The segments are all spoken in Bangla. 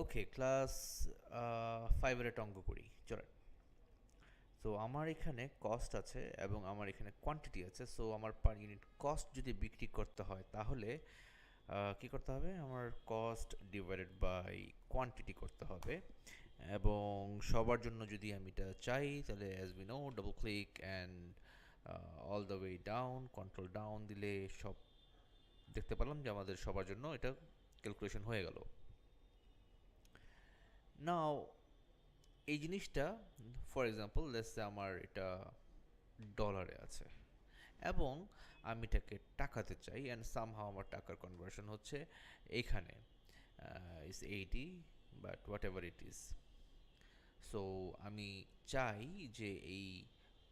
ওকে, ক্লাস 5 এর একটা অঙ্ক করি, চলেন। সো আমার এখানে কস্ট আছে এবং আমার এখানে কোয়ান্টিটি আছে। সো আমার পার ইউনিট কস্ট যদি বিক্রি করতে হয় তাহলে কি করতে হবে? আমার কস্ট ডিভাইডেড বাই কোয়ান্টিটি করতে হবে। এবং সবার জন্য যদি আমি এটা চাই তাহলে as we know, double click and all the way down, control down দিলে সব দেখতে পেলাম যে আমাদের সবার জন্য এটা ক্যালকুলেশন হয়ে গেল। নাও এই জিনিসটা, ফর এক্সাম্পল লেটস সে আমার এটা ডলারে আছে এবং আমি এটাকে টাকাতে চাই, অ্যান্ড সামহাও আমার টাকার কনভার্সন হচ্ছে এইখানে ইস 80, but what ever it is. So আমি চাই যে এই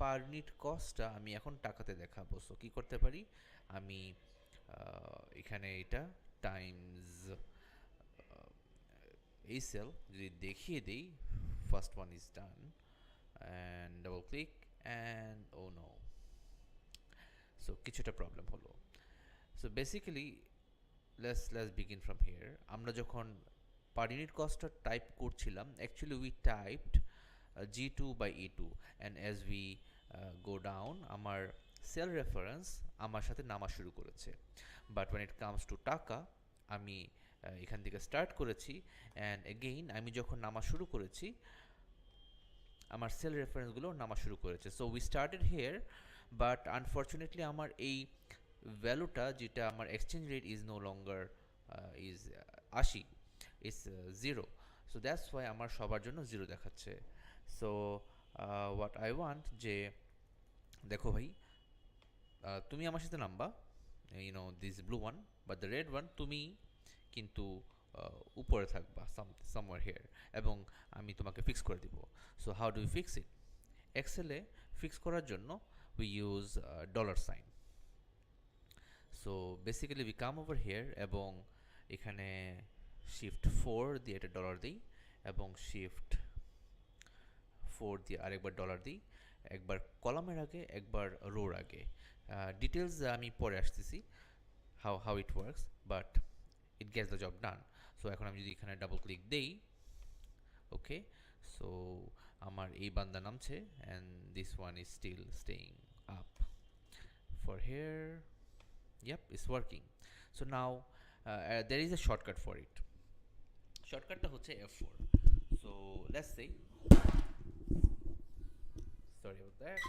পার ইউনিট কস্টটা আমি এখন টাকাতে দেখাবো। সো কী করতে পারি? আমি এখানে এটা টাইমস এই সেল যদি দেখিয়ে দিই, first one is done and double click and oh no, so কিছুটা প্রবলেম হলো। So basically let's begin from here. আমরা যখন পার ইউনিট কস্টটা টাইপ করছিলাম, actually we typed G2 by E2, and as we go down আমার সেল রেফারেন্স আমার সাথে নামা শুরু করেছে। But when it comes to টাকা, আমি এখান থেকে স্টার্ট করেছি, অ্যান্ড এগেইন আমি যখন নামা শুরু করেছি আমার সেল রেফারেন্সগুলো নামা শুরু করেছে। So we started here, but unfortunately আমার এই ভ্যালুটা, যেটা আমার exchange rate is no longer is 80, is 0। So that's why আমার সবার জন্য 0 দেখাচ্ছে। সো হোয়াট আই ওয়ান্ট, যে দেখো ভাই, তুমি আমার সাথে নামবা, this blue one, but the red one তুমি কিন্তু উপরে থাকবা সামওয়্যার হিয়ার, এবং আমি তোমাকে ফিক্স করে দিব। So how do you fix it? এক্সেলে ফিক্স করার জন্য we use dollar sign. So basically we come over here এবং এখানে শিফট 4 দিয়ে একটা ডলার দিই এবং শিফট 4 দিয়ে আরেকবার ডলার দিই, একবার কলামের আগে একবার রোর আগে। ডিটেলস আমি পরে আসতেছি how it works, but it gets the job done. So এখন আমি যদি এখানে ডাবল ক্লিক দেই, ওকে, সো আমার এই বান্দা নামছে and this one is still staying up for here. Yep, it's working. So now there is a shortcut for it. শর্টকাটটা হচ্ছে F4. So let's say, sorry about that.